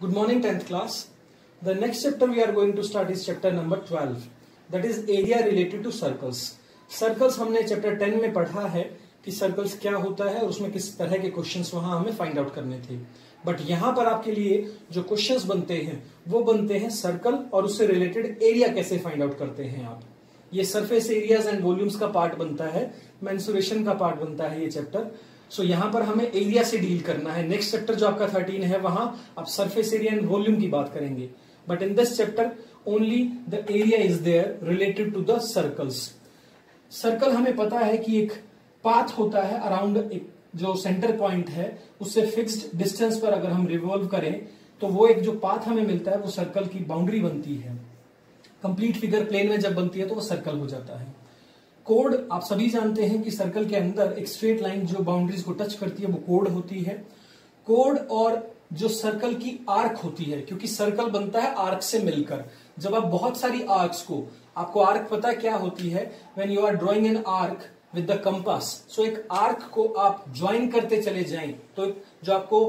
Good morning 10th class. The next chapter we are going to start is chapter number 12, that is area related to circles. Circles हमने chapter 10 में पढ़ा है कि circles क्या होता है और उसमें किस तरह के क्वेश्चंस वहां हमें फाइंड आउट करने थे। बट यहाँ पर आपके लिए जो क्वेश्चंस बनते हैं वो बनते हैं सर्कल और उससे रिलेटेड एरिया कैसे फाइंड आउट करते हैं आप। ये सरफेस एरियाज एंड वॉल्यूम्स का पार्ट बनता है, मेंसुरेशन का पार्ट बनता है ये चैप्टर। सो यहाँ पर हमें एरिया से डील करना है। नेक्स्ट चैप्टर जो आपका 13 है वहां आप सरफेस एरिया एंड वॉल्यूम की बात करेंगे, but in this chapter only the area is there related to the circles. Circle हमें पता है कि एक पाथ होता है अराउंड एक जो सेंटर पॉइंट है उससे फिक्स्ड डिस्टेंस पर अगर हम रिवॉल्व करें तो वो एक जो पाथ हमें मिलता है वो सर्कल की बाउंड्री बनती है। कंप्लीट फिगर प्लेन में जब बनती है तो वो सर्कल हो जाता है। कोड आप सभी जानते हैं कि सर्कल के अंदर एक स्ट्रेट लाइन जो बाउंड्रीज को टच करती है वो कोड होती है। कोड और जो सर्कल की आर्क होती है, क्योंकि सर्कल बनता है आर्क से मिलकर। जब आप बहुत सारी आर्क्स को, आपको आर्क पता है क्या होती है, when you are drawing an arc with the compass, so एक आर्क को आप ज्वाइन करते चले जाएं तो जो आपको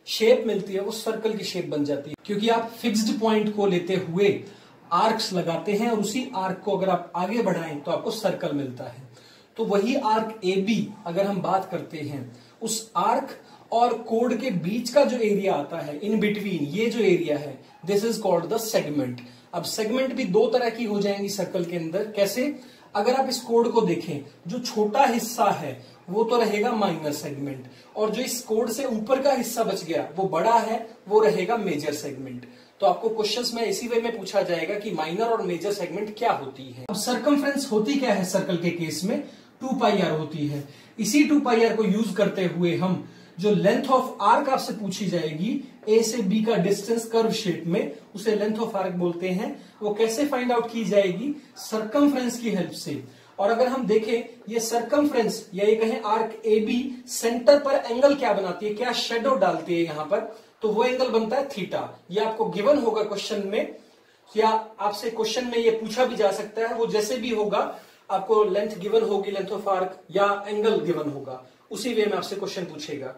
शेप मिलती है वो सर्कल की शेप बन जाती है, क्योंकि आप फिक्स्ड पॉइंट को लेते हुए आर्क्स लगाते हैं और उसी आर्क को अगर आप आगे बढ़ाएं तो आपको सर्कल मिलता है। तो वही आर्क ए बी अगर हम बात करते हैं, उस आर्क और कोड के बीच का जो एरिया आता है इन बिटवीन, ये जो एरिया है this is called the segment. अब सेगमेंट भी दो तरह की हो जाएंगी सर्कल के अंदर। कैसे? अगर आप इस कोड को देखें, जो छोटा हिस्सा है वो तो रहेगा माइनर सेगमेंट, और जो इस कोड से ऊपर का हिस्सा बच गया वो बड़ा है, वो रहेगा मेजर सेगमेंट। तो आपको क्वेश्चंस में इसी वे में पूछा जाएगा कि माइनर और मेजर सेगमेंट क्या होती है। अब सर्कमफ्रेंस होती क्या है सर्कल के केस में? 2 पाई आर होती है। इसी 2 पाई आर को यूज करते हुए हम जो लेंथ ऑफ आर्क आपसे पूछी जाएगी, ए से बी का डिस्टेंस कर्व शेप में, उसे लेंथ ऑफ आर्क बोलते हैं। वो कैसे फाइंड आउट की जाएगी? सर्कमफ्रेंस की हेल्प से। और अगर हम देखें ये सर्कमफ्रेंस या ये कहें आर्क ए बी सेंटर पर एंगल क्या बनाती है, क्या शेडो डालती है यहां पर, तो वो एंगल बनता है थीटा। ये आपको गिवन होगा क्वेश्चन में, या आपसे क्वेश्चन में ये पूछा भी जा सकता है। वो जैसे भी होगा आपको लेंथ गिवन होगी, लेंथ ऑफ आर्क या एंगल गिवन होगा, उसी वे में आपसे क्वेश्चन पूछेगा।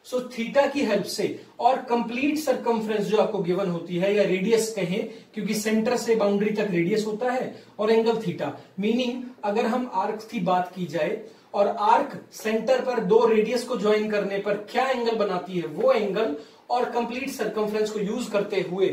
सो थीटा की हेल्प से और कंप्लीट सर्कमफ्रेंस जो आपको गिवन होती है, या रेडियस कहें क्योंकि सेंटर से बाउंड्री तक रेडियस होता है, और एंगल थीटा। मीनिंग अगर हम आर्क की बात की जाए और आर्क सेंटर पर दो रेडियस को ज्वाइन करने पर क्या एंगल बनाती है, वो एंगल, और कंप्लीट सर्कमफ्रेंस को यूज करते हुए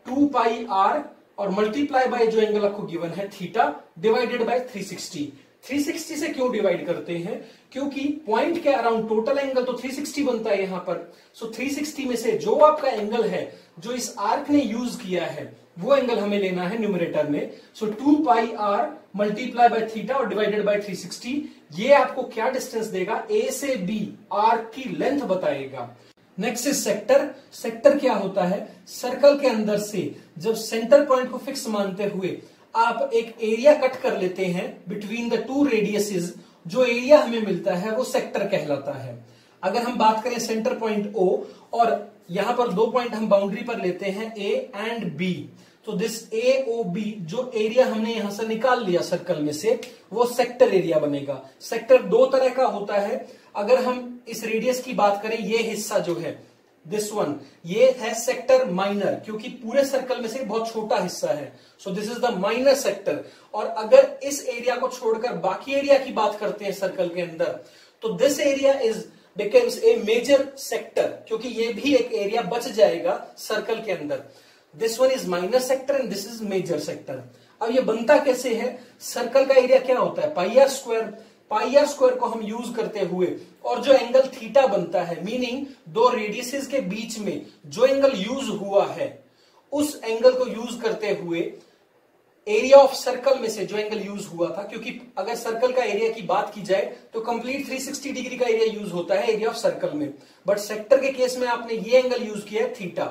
2 पाई आर और मल्टीप्लाई बाय जो एंगल आपको गिवन है थीटा डिवाइडेड बाय 360। 360 से क्यों डिवाइड करते हैं? क्योंकि पॉइंट के अराउंड टोटल एंगल तो 360 बनता है यहां पर। सो 360 में से जो आपका एंगल है जो इस आर्क ने यूज किया है वो एंगल हमें लेना है न्यूमरेटर में। सो 2 पाई आर मल्टीप्लाई बाय थीटा और डिवाइडेड बाय 360, ये आपको क्या डिस्टेंस देगा? ए से बी आर्क की लेंथ बताएगा। Next is sector. सेक्टर क्या होता है? सर्कल के अंदर से जब सेंटर पॉइंट को फिक्स मानते हुए आप एक एरिया कट कर लेते हैं बिटवीन द 2 रेडियसेस, जो एरिया हमें मिलता है वो सेक्टर कहलाता है। अगर हम बात करें सेंटर पॉइंट O और यहां पर 2 पॉइंट हम बाउंड्री पर लेते हैं A एंड B, तो दिस AOB जो एरिया हमने यहां से निकाल लिया सर्कल में से, वो सेक्टर एरिया बनेगा। सेक्टर 2 तरह का होता है। अगर हम इस रेडियस की बात करें, ये हिस्सा जो है दिस वन, ये है सेक्टर माइनर, क्योंकि पूरे सर्कल में से बहुत छोटा हिस्सा है। So this is the minor sector. और अगर इस एरिया को छोड़कर बाकी एरिया की बात करते हैं सर्कल के अंदर, तो this area is becomes a major sector, क्योंकि ये भी एक एरिया बच जाएगा सर्कल के अंदर। This one is minor sector and this is major sector. अब ये बनता कैसे है? सर्कल का एरिया क्या होता है? Pi r square. Pi r square को हम यूज करते हुए और जो एंगल थीटा बनता है, मीनिंग दो रेडियसेस के बीच में जो एंगल यूज हुआ है उस एंगल को यूज करते हुए एरिया ऑफ सर्कल में से जो एंगल यूज हुआ था, क्योंकि अगर सर्कल का एरिया की बात की जाए तो कंप्लीट 360 डिग्री का एरिया यूज होता है एरिया ऑफ सर्कल में, बट सेक्टर के केस में आपने ये एंगल यूज किया है थीटा।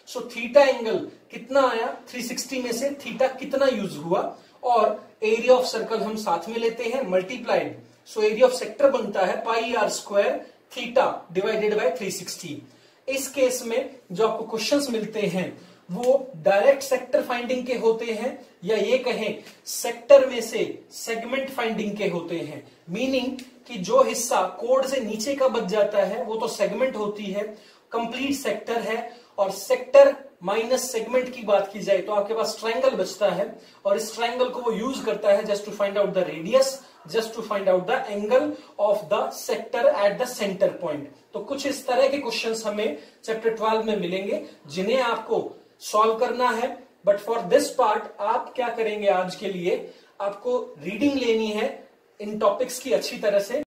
सो थीटा एंगल कितना आया? 360 में से थीटा कितना यूज हुआ, और एरिया ऑफ सर्कल हम साथ में लेते हैं multiplied. So area of sector बनता है pi r square theta divided by 360। इस केस में जो आपको क्वेश्चंस मिलते हैं वो डायरेक्ट सेक्टर फाइंडिंग के होते हैं, या ये कहें सेक्टर में से सेगमेंट फाइंडिंग के होते हैं। मीनिंग कि जो हिस्सा कोड से नीचे का बच जाता है वो तो सेगमेंट होती है, कंप्लीट सेक्टर है, और सेक्टर माइनस सेगमेंट की बात की जाए तो आपके पास ट्रायंगल बचता है, और इस ट्रायंगल को वो यूज करता है just to find out the radius, just to find out the angle of the sector at the centre point. तो कुछ इस तरह के क्वेश्चंस हमें चैप्टर 12 में मिलेंगे जिन्हें आपको सॉल्व करना है। बट फॉर दिस पार्ट आप क्या करेंगे, आज के लिए आपको रीडिंग लेनी है इन टॉपिक्स की अच्छी तरह से।